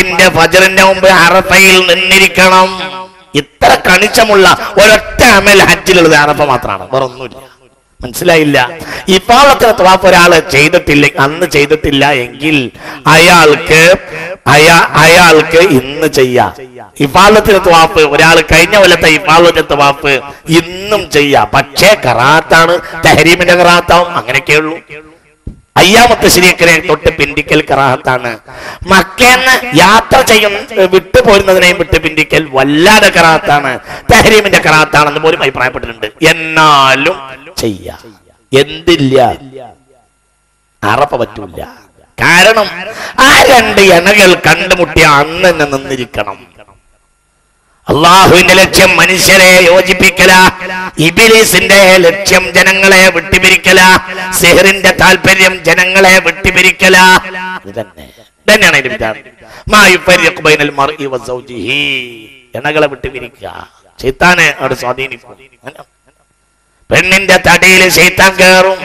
10 ഫജ്റിന്റെ മുമ്പ് അറഫയിൽ നിന്നിരിക്കണം. ഇത്ര കണിച്ചമുള്ള ഒരൊറ്റ അമൽ ഹജ്ജിലുള്ളത് അറഫ മാത്രമാണ്, വേറെ ഒന്നുമില്ല. മനസ്സിലായില്ല? ഇഫാദത്തിന് തവാഫ് ഒരാള് അന്ന് ചെയ്തിട്ടില്ല എങ്കിൽ അയാൾക്ക് ഇന്ന് ചെയ്യാം. ഇഫാദത്തിന് തവാഫ് ഒരാൾ കഴിഞ്ഞ കൊല്ലത്തെ ഇഫാദത്തിന്റെ തവാഫ് ഇന്നും ചെയ്യാം. പക്ഷേ കറാത്താണ്, തഹരീമിന്റെ കറാത്താവും. അങ്ങനെയൊക്കെയുള്ളൂ. അയ്യാമത്തെ ശരീരത്തിനെ തൊട്ട് പിന്തിക്കൽ കറാഹത്താണ്. മക്കേന്ന് യാത്ര വിട്ടുപോരുന്നതിനെയും വിട്ട് പിന്തിക്കൽ വല്ലാതെ കറാഹത്താണ്, തഹരീമിന്റെ കറാഹത്താണെന്ന് പോലും അഭിപ്രായപ്പെട്ടിട്ടുണ്ട്. എന്നാലും ചെയ്യാം. എന്തില്ല? അറഫ പറ്റൂല. കാരണം ആ 2 എണകൾ കണ്ടുമുട്ടിയ അന്ന് തന്നെ നിന്നിരിക്കണം. അള്ളാഹുവിന്റെ ലക്ഷ്യം മനുഷ്യരെ യോജിപ്പിക്കല, ഇബ്ലീസിന്റെ ലക്ഷ്യം ജനങ്ങളെ വിട്ടുപിരിക്കല, സിഹറിന്റെ താല്പര്യം ജനങ്ങളെ വിട്ടുപിരിക്കല. ഇതന്നെയാണ് അതിന്റെ വിചാരം. എണകളെ വിട്ടുപിരിക്കുക, ശൈത്താനെ അവിടെ സ്വാധീനിക്കും. പെണ്ണിന്റെ തടിയിൽ ശൈത്താൻ കയറും.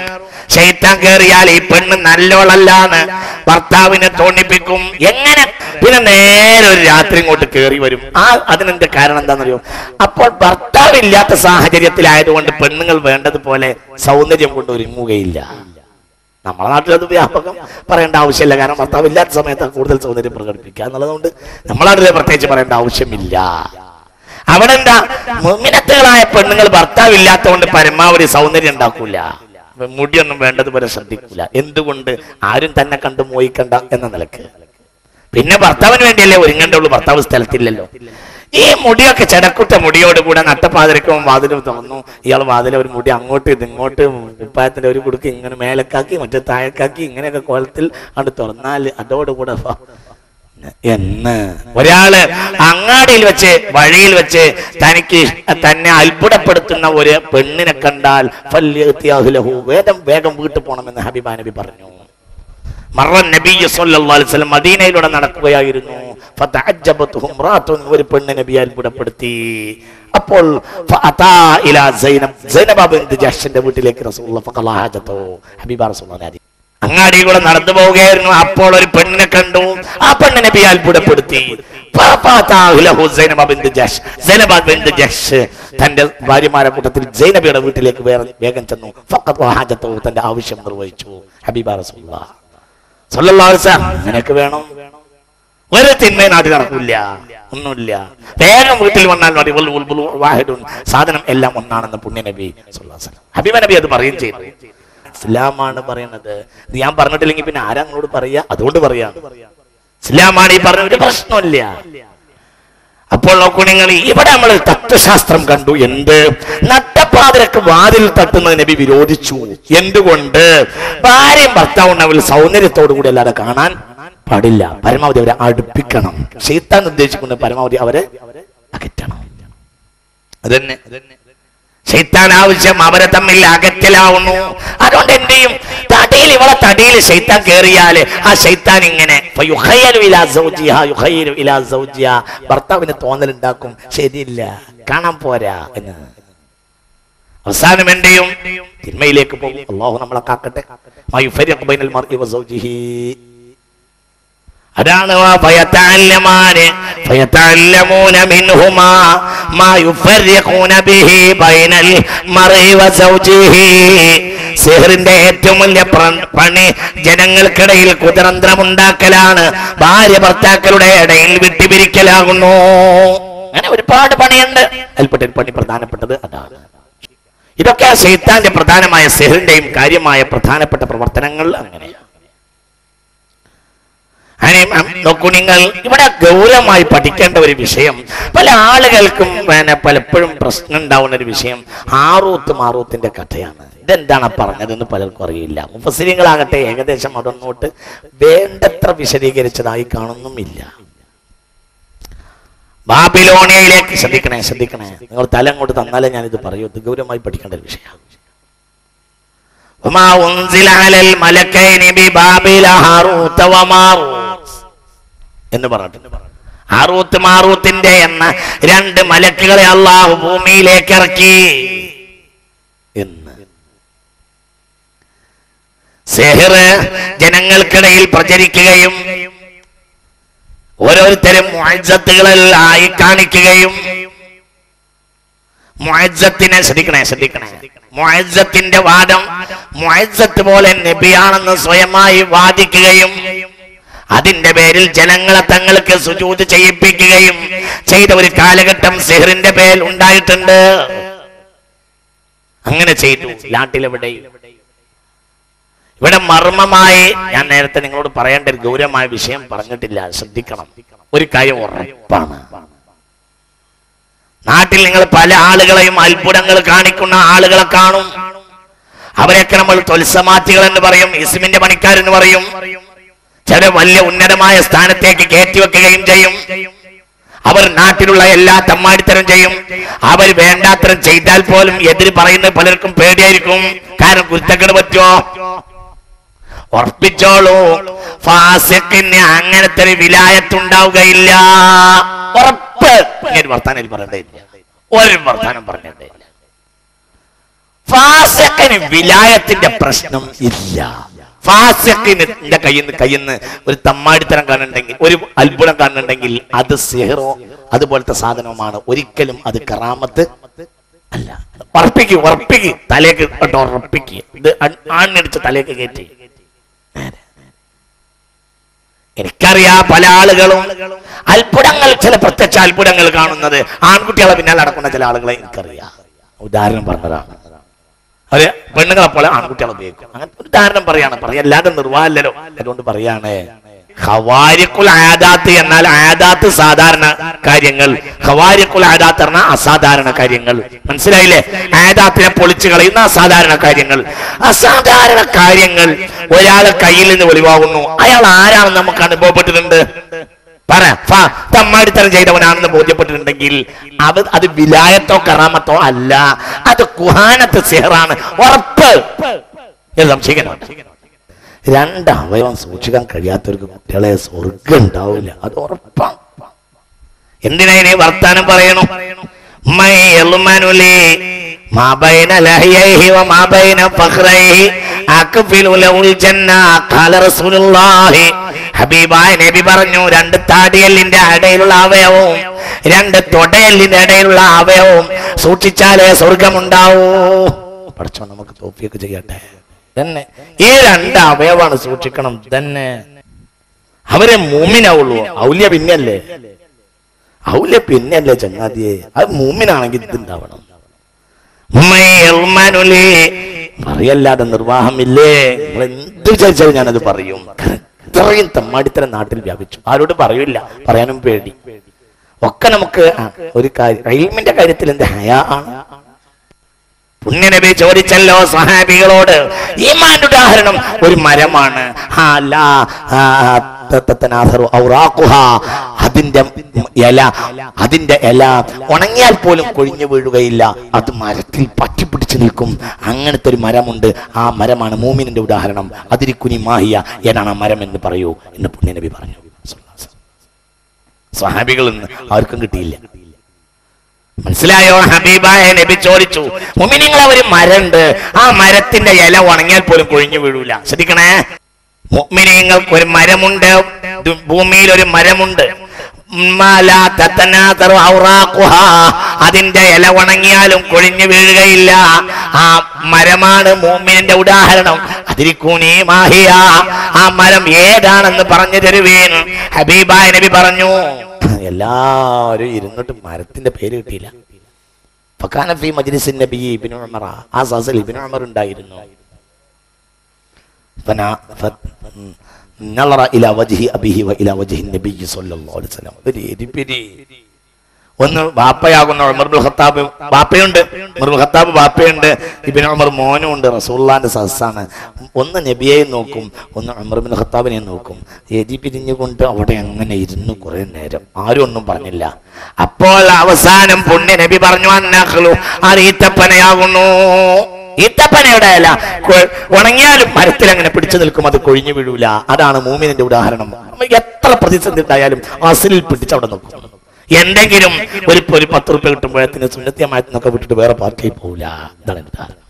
ശൈത്താൻ കയറിയാൽ ഈ പെണ്ണ് നല്ലോളല്ലാന്ന് ഭർത്താവിനെ തോന്നിപ്പിക്കും. എങ്ങനെ? പിന്നെ നേരെ ഒരു രാത്രി ഇങ്ങോട്ട് കയറി വരും. അതിനെന്ത് കാരണം എന്താണെന്നറിയോ? അപ്പോൾ ഭർത്താവില്ലാത്ത സാഹചര്യത്തിലായതുകൊണ്ട് പെണ്ണുങ്ങൾ വേണ്ടതുപോലെ സൗന്ദര്യം കൊണ്ട് ഒരുങ്ങുകയില്ല. നമ്മളെ നാട്ടിലത് വ്യാപകം പറയേണ്ട ആവശ്യമില്ല. കാരണം ഭർത്താവില്ലാത്ത സമയത്ത് കൂടുതൽ സൗന്ദര്യം പ്രകടിപ്പിക്കുക എന്നുള്ളതുകൊണ്ട് നമ്മളെ നാട്ടിൽ പ്രത്യേകിച്ച് പറയേണ്ട ആവശ്യമില്ല. അവിടെ എന്താ, മുഅ്മിനത്തുകളായ പെണ്ണുങ്ങൾ ഭർത്താവില്ലാത്തതുകൊണ്ട് പരമാവധി സൗന്ദര്യം ഉണ്ടാക്കൂല, മുടിയൊന്നും വേണ്ടതുപോലെ ശ്രദ്ധിക്കൂല. എന്തുകൊണ്ട്? ആരും തന്നെ കണ്ടു മോഹിക്കണ്ട എന്ന നിലക്ക്. പിന്നെ ഭർത്താവിന് വേണ്ടിയല്ലേ ഒരുങ്ങണ്ടുള്ളൂ, ഭർത്താവ് സ്ഥലത്തില്ലല്ലോ. ഈ മുടിയൊക്കെ ചെടക്കുട്ട മുടിയോട് കൂടെ നട്ടപ്പാതിരക്കും വാതിലും തുറന്നു. ഇയാൾ വാതിലെ ഒരു മുടി അങ്ങോട്ട് ഇങ്ങോട്ട് ഉപ്പായത്തിന്റെ ഒരു കുടുക്ക് ഇങ്ങനെ മേലക്കാക്കി മറ്റേ താഴക്കാക്കി ഇങ്ങനെയൊക്കെ കോലത്തിൽ അത് തുറന്നാൽ അതോടുകൂടെ എന്ന് ഒരാള് അങ്ങാടിയിൽ വെച്ച് വഴിയിൽ വെച്ച് തന്നെ അത്ഭുതപ്പെടുത്തുന്ന ഒരു പെണ്ണിനെ കണ്ടാൽ വേഗം വീട്ടിൽ പോകണമെന്ന് ഹബീബ നബി പറഞ്ഞു. മദീനയിലൂടെ നടക്കുകയായിരുന്നു. ഒരു പെണ്ണ് നബിയെ അത്ഭുതപ്പെടുത്തി. അപ്പോൾ വീട്ടിലേക്ക് ഹബീബ റസൂലുള്ളാഹി അങ്ങാടി കൂടെ നടന്നു പോവുകയായിരുന്നു. അപ്പോൾ ഒരു പെണ്ണിനെ കണ്ടു. ആ പെണ്ണിനെ നബി അത്ഭുതപ്പെടുത്തി. തന്റെ ഭാര്യമാരുടെ കൂട്ടത്തിൽ സൈനബിയുടെ വീട്ടിലേക്ക് വേഗം ചെന്നു. തന്റെ ആവശ്യം നിർവഹിച്ചു. ഹബീബ റസൂലുള്ളാഹി സ്വല്ലല്ലാഹു അലൈഹി വസല്ലം നിനക്ക് വേണം, ഒരു തിന്മയും നാട്ടിൽ നടക്കില്ല, ഒന്നുമില്ല, വേഗം വീട്ടിൽ വന്നാൽ മതി. സാധനം എല്ലാം ഒന്നാണെന്ന് പുണ്യ നബി സ്വല്ലല്ലാഹു അലൈഹി വസല്ലം ഹബീബ നബി അത് പറയുകയും ചെയ്തു. ഇസ്ലാമാണ് പറയുന്നത്. ഇത് ഞാൻ പറഞ്ഞിട്ടില്ലെങ്കിൽ പിന്നെ ആരാ നിങ്ങളോട് പറയാ? അതുകൊണ്ട് പറയാ, ഇസ്ലാമാണ് ഈ പറഞ്ഞ, ഒരു പ്രശ്നമില്ല. അപ്പോൾ നോക്കൂ നിങ്ങൾ, ഇവിടെ നമ്മൾ തത്വശാസ്ത്രം കണ്ടു. എന്ത്? നട്ടപ്പാതിരക്ക് വാതിൽ തട്ടുന്നത് നബി വിരോധിച്ചു. എന്തുകൊണ്ട്? ഭാര്യയും ഭർത്താവും അവൾ സൗന്ദര്യത്തോടു കൂടി അല്ലാതെ കാണാൻ പാടില്ല. പരമാവധി അവരെ അടുപ്പിക്കണം. ശൈത്താൻ ഉദ്ദേശിക്കുന്നത് പരമാവധി അവരെ അകറ്റണം. അതന്നെ ശൈത്താൻ ആവശ്യം അവരെ തമ്മിൽ അകറ്റലാവുന്നു. അതുകൊണ്ട് എന്ത് ചെയ്യും? ഇവളെ തടിയിൽ ശൈത്താൻ കയറിയാല് ആ ശൈത്താൻ ഇങ്ങനെ ഭർത്താവിന് തോന്നലുണ്ടാക്കും, ശരിയില്ല, കാണാൻ പോരാ എന്ന്. അവസാനം എന്ത് ചെയ്യും? തിന്മയിലേക്ക് പോകും. അല്ലാഹു നമ്മളെ കാക്കട്ടെ. അതാണ് സിഹറിന്റെ ഏറ്റവും വലിയ പണി ജനങ്ങൾക്കിടയിൽ കുതന്ത്രമുണ്ടാക്കലാണ്, ഭാര്യ ഭർത്താക്കളുടെ ഇടയിൽ വിട്ടുപിരിക്കലാകുന്നു. അങ്ങനെ ഒരുപാട് പണിയുണ്ട്. അതിൽപ്പെട്ട പണി പ്രധാനപ്പെട്ടത് അതാണ്. ഇതൊക്കെ ശൈത്താന്റെ പ്രധാനമായ സിഹറിന്റെയും കാര്യമായ പ്രധാനപ്പെട്ട പ്രവർത്തനങ്ങൾ. അങ്ങനെയാണ്. നോക്കൂ നിങ്ങൾ, ഇവിടെ ഗൗരവമായി പഠിക്കേണ്ട ഒരു വിഷയം, പല ആളുകൾക്കും പലപ്പോഴും പ്രശ്നം ഉണ്ടാവുന്ന ഒരു വിഷയം മാറൂത്തിന്റെ കഥയാണ്. ഇതെന്താണ് പറഞ്ഞതെന്ന് പലർക്കും അറിയില്ല. മുഫസ്സിരീങ്ങളാകട്ടെ ഏകദേശം അതൊന്നോട്ട് വേണ്ടത്ര വിശദീകരിച്ചതായി കാണുന്നുമില്ല. ബാബിലോണിയയിലേക്ക് ശ്രദ്ധിക്കണേ. നിങ്ങൾ തല അങ്ങോട്ട് തന്നാലേ ഞാനിത് പറയൂ. ഇത് ഗൗരവമായി പഠിക്കേണ്ട ഒരു വിഷയമാണ്. എന്ന് പറഞ്ഞിട്ടുണ്ട്. ഹാറൂത്ത് മാറൂത്തിന്റെ എന്ന 2 മലക്കുകളെ അള്ളാഹു ഭൂമിയിലേക്ക് ഇറക്കി എന്ന്. സിഹ്ർ ജനങ്ങൾക്കിടയിൽ പ്രചരിക്കുകയും ഓരോരുത്തരും മുഅജ്ജത്തുകളായി കാണിക്കുകയും മുഅജ്ജത്തിനെ ശ്രദ്ധിക്കണേ മുഅജ്ജത്തിന്റെ വാദം മുഅജ്ജത്ത് പോലെ നബിയാണെന്ന് സ്വയമായി വാദിക്കുകയും അതിന്റെ പേരിൽ ജനങ്ങളെ തങ്ങൾക്ക് സുജൂദ് ചെയ്യിപ്പിക്കുകയും ചെയ്ത ഒരു കാലഘട്ടം സിഹറിന്റെ പേരിൽ ഉണ്ടായിട്ടുണ്ട്. അങ്ങനെ ചെയ്തു നാട്ടിലെവിടെ. ഇവിടെ മർമ്മമായി ഞാൻ നേരത്തെ നിങ്ങളോട് പറയേണ്ട ഒരു ഗൗരവമായ വിഷയം പറഞ്ഞിട്ടില്ല, ശ്രദ്ധിക്കണം. ഒരു കാര്യം ഉറപ്പാണ്, നാട്ടിൽ നിങ്ങൾ പല ആളുകളെയും അത്ഭുതങ്ങൾ കാണിക്കുന്ന ആളുകളെ കാണും. അവരെയൊക്കെ നമ്മൾ തൊൽസമാറ്റികൾ എന്ന് പറയും, ഇസ്മിന്റെ പണിക്കാരെന്ന് പറയും. ചില വലിയ ഉന്നതമായ സ്ഥാനത്തേക്ക് കയറ്റിവെക്കുകയും ചെയ്യും. അവർ നാട്ടിലുള്ള എല്ലാ തമ്മാടിത്തരം ചെയ്യും. അവർ വേണ്ടാത്തരം ചെയ്താൽ പോലും എതിര് പറയുന്ന പലർക്കും പേടിയായിരിക്കും. കാരണം കുരുത്തക്കേട് പറ്റുമോ? ഉറപ്പിച്ചോളൂ, ഫാസിഖിന് അങ്ങനത്തെ ഒരു വിലായത്തുണ്ടാവുകയില്ല. ഉറപ്പ്. ഇങ്ങനെ വർത്താനം പറയേണ്ടതില്ല, ഒരു വർത്താനം പറഞ്ഞിട്ടില്ല. ഫാസിഖിന് വിലായത്തിന്റെ പ്രശ്നം ഇല്ല. ഫാസിഖിന്റെ കയ്യിന്ന് ഒരു തമ്മാടിത്തരം കാണുന്നുണ്ടെങ്കിൽ, ഒരു അത്ഭുതം കാണുന്നുണ്ടെങ്കിൽ അത് സിഹറോ അതുപോലത്തെ സാധനവുമാണ്. ഒരിക്കലും അത് കറാമത്ത് അല്ല. ഉറപ്പിക്ക് തലേക്ക് ഉറപ്പിക്ക്. ഇത് ആണിടിച്ച് തലേക്ക് കയറ്റി. എനിക്കറിയാം പല ആളുകളും അത്ഭുതങ്ങൾ, ചില പ്രത്യക്ഷ അത്ഭുതങ്ങൾ കാണുന്നത് ആൺകുട്ടികളെ പിന്നാലെ നടക്കുന്ന ചില ആളുകളെ എനിക്കറിയാം. ഉദാഹരണം പറഞ്ഞതാണ്. അവര് പെണ്ണുങ്ങളെ പോലെ ആൺകുട്ടികളെ ഉപയോഗിക്കും. അങ്ങനെ ഒരു ഉദാഹരണം പറയല്ലാതെ നിർവാഹമല്ലോ. അതുകൊണ്ട് പറയാണ്, ഖവാരിഖുൽ ആദാത്ത് എന്നാൽ ആദാത്ത് സാധാരണ കാര്യങ്ങൾ, ഖവാരിഖുൽ ആദാത്ത് പറഞ്ഞാൽ അസാധാരണ കാര്യങ്ങൾ. മനസ്സിലായില്ലേ? ആദാത്തിനെ പൊളിച്ചു കളയുന്ന അസാധാരണ കാര്യങ്ങൾ. അസാധാരണ കാര്യങ്ങൾ ഒരാളെ കയ്യിൽ നിന്ന് ഒളിവാകുന്നു. അയാൾ ആരാണെന്ന് നമുക്ക് അനുഭവപ്പെട്ടിട്ടുണ്ട്. തമ്മാടിത്തരം ചെയ്തവനാണെന്ന് ബോധ്യപ്പെട്ടിട്ടുണ്ടെങ്കിൽ അത് വിലായത്തോ കറാമത്തോ അല്ല, അത് കുഹാനത്ത് സിഹറാണ്. ഉറപ്പ്. സംശയിക്കണം. രണ്ട് അവയവം സൂക്ഷിക്കാൻ കഴിയാത്തവർക്ക് കുട്ടികളെ സ്വർഗം ഉണ്ടാവില്ല, അത് ഉറപ്പാണ്. എന്തിനാ ഇനി വർത്താനം പറയണു? ഹബീബായ നബി പറഞ്ഞു, രണ്ട് താടിയല്ലിന്റെ ഇടയിലുള്ള അവയവവും രണ്ട് തൊടയല്ലിന്റെ ഇടയിലുള്ള അവയവവും സൂക്ഷിച്ചാലേ സ്വർഗമുണ്ടാവൂ. പഠിച്ചോ, നമുക്ക് തോപ്പിയൊക്കെ ചെയ്യട്ടെ. തന്നെ ഈ രണ്ട് അവയവാണ് സൂക്ഷിക്കണം. തന്നെ അവരെ മൂമിനാവുള്ളൂ. ഔല്യ പിന്നല്ലേ ചങ്ങാതിയെ. അത് മൂമിനാണെങ്കിൽ ഇതുണ്ടാവണം. പറയല്ലാതെ നിർവാഹമില്ലേ. നിങ്ങൾ എന്ത് വിചാരിച്ചാലും ഞാനത് പറയും. ഇത്രയും തമ്മാടിത്തരം നാട്ടിൽ വ്യാപിച്ചു. ആരോട് പറയില്ല, പറയാനും പേടി. ഒക്കെ നമുക്ക് ഒരു കാര്യം, ഇൽമിന്റെ കാര്യത്തിൽ എന്ത് ഹയാ ആണ്. പുണ്യനബി ചോദിച്ചല്ലോ സ്വഹാബികളോട്, ഈമാന്റെ ഉദാഹരണം ഒരു മരമാണ്. അതിന്റെ ഇല ഉണങ്ങിയാൽ പോലും കൊഴിഞ്ഞു വീഴുകയില്ല, അത് മരത്തിൽ പറ്റിപ്പിടിച്ചു നിൽക്കും. അങ്ങനത്തെ ഒരു മരമുണ്ട്. ആ മരമാണ് മൂമിനിന്റെ ഉദാഹരണം. അതിരിക്കുനി മാഹിയ ഏതാണ് ആ മരം എന്ന് പറയൂ എന്ന് പുണ്യനബി പറഞ്ഞു. സ്വഹാബികളിൽ നിന്ന് ആർക്കും കിട്ടിയില്ല. മനസ്സിലായോ? ഹബീബായ നബി ചോദിച്ചു, മുഅ്മിനീങ്ങളെ ഒരു മരമുണ്ട്, ആ മരത്തിന്റെ ഇല ഉണങ്ങിയാൽ പോലും കൊഴിഞ്ഞു വീഴൂല. ശ്രദ്ധിക്കണേ, മുഅ്മിനീങ്ങൾക്ക് ഒരു മരമുണ്ട്, ഭൂമിയിൽ ഒരു മരമുണ്ട്. അതിന്റെ ഇല ഉണങ്ങിയാലും കൊഴിഞ്ഞു വീഴുകയില്ല. ആ മരമാണ് മുഅ്മിനിന്റെ ഉദാഹരണം. അതിരിക്കൂനി മാഹിയ, ആ മരം ഏതാണെന്ന് പറഞ്ഞു തരുവേൻ. ഹബീബായ നബി പറഞ്ഞു. എല്ലാവരും ഇരുന്നിട്ട് മരത്തിന്റെ പേര് കിട്ടിയില്ല. ഫകാന ഫീ മജ്ലിസിൻ നബി ഇബ്നു ഉമർ, ആ സദസ്സിൽ ഇബ്നു ഉമർ ഉണ്ടായിരുന്നു. നളറ ഇലാ വജ്ഹി അബീഹി വ ഇലാ വജ്ഹി നബി സല്ലല്ലാഹു അലൈഹി വസല്ലം. ഒരു എരിപിരി. ഒന്ന് ബാപ്പയാകുന്ന ഉമർ ഇബ്നുൽ ഖത്താബ് ബാപ്പയുണ്ട്, ഉമർ ഇബ്നുൽ ഖത്താബ് ബാപ്പയുണ്ട്, ഇബ്നു ഉമർ മോനും ഉണ്ട്. റസൂലുള്ളാഹിന്റെ സദസ്സാണ്. ഒന്ന് നബിയെ നോക്കും, ഒന്ന് ഉമർ ഇബ്നുൽ ഖത്താബിനെ നോക്കും. എരി പിരിഞ്ഞുകൊണ്ട് അവിടെ അങ്ങനെ ഇരുന്നു കുറെ നേരം. ആരും ഒന്നും പറഞ്ഞില്ല. അപ്പോൾ അവസാനം പുണ്യ നബി പറഞ്ഞു, അന്നഖ്ലു, അത് ഈത്തപ്പനയാകുന്നു. ഈത്തപ്പനയുടെ ഇല ഉണങ്ങിയാലും മരത്തിൽ അങ്ങനെ പിടിച്ചു നിൽക്കും, അത് കൊഴിഞ്ഞു വീഴൂല. അതാണ് മൂമിനിന്റെ ഉദാഹരണം. എത്ര പ്രതിസന്ധി ഉണ്ടായാലും അസിലിൽ പിടിച്ച് അവിടെ നിൽക്കും. എന്തെങ്കിലും ഒരു 10 റുപ്യ കിട്ടുമ്പോഴത്തിന് സുന്നത്തിയമായത്തിനൊക്കെ വിട്ടിട്ട് വേറെ പാർട്ടിയിൽ പോവില്ല. ഇതാണ് ഉദാഹരണം.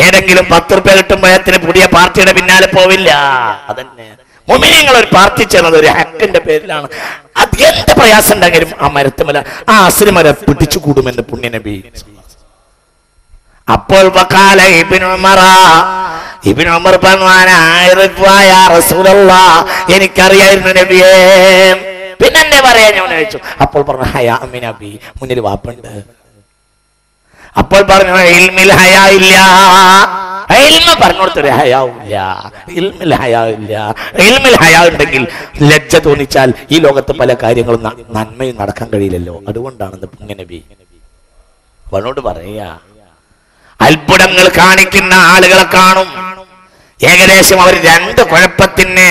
ഏതെങ്കിലും 10 റുപ്യ കിട്ടുമ്പോഴത്തിന് പുതിയ പാർട്ടിയുടെ പിന്നാലെ പോവില്ല. അതന്നെ മുഅ്മിനീങ്ങൾ ഒരു പ്രാർത്ഥിച്ചത് ഒരു ഹക്കിന്റെ പേരിലാണ്. അത് എന്ത് പ്രയാസം ഉണ്ടെങ്കിലും ആ മരത്തുമല ആ അസ്രി മരം പിടിച്ചു കൂടുമെന്ന് പുണ്യ നബി. അപ്പോൾ വഖാല ഇബ്നു ഉമർ എനിക്കറിയായിരുന്നു നബിയേ, പിന്നെ എന്നെ പറയാ ഞാൻ ചോദിച്ചു. അപ്പോൾ പറഞ്ഞു ഹയാ അമ്മ നബി, മുന്നിൽ വാപ്പുണ്ട്. അപ്പോൾ പറഞ്ഞു ഇൽമിൽ ഹയാ ഇല്ല, ഇൽമ പറഞ്ഞു കൊടുത്തൊരു ഹയാവില്ല, ഇൽമിൽ ഹയാ ഇല്ല. ഇൽമിൽ ഹയാ ഉണ്ടെങ്കിൽ ലജ്ജ തോന്നിച്ചാൽ ഈ ലോകത്ത് പല കാര്യങ്ങളും നന്മയും നടക്കാൻ കഴിയില്ലല്ലോ. അതുകൊണ്ടാണ് പുണ്യ നബി അവനോട് പറയാ. അത്ഭുതങ്ങൾ കാണിക്കുന്ന ആളുകളെ കാണും. ഏകദേശം അവർ 2 കുഴപ്പത്തിന്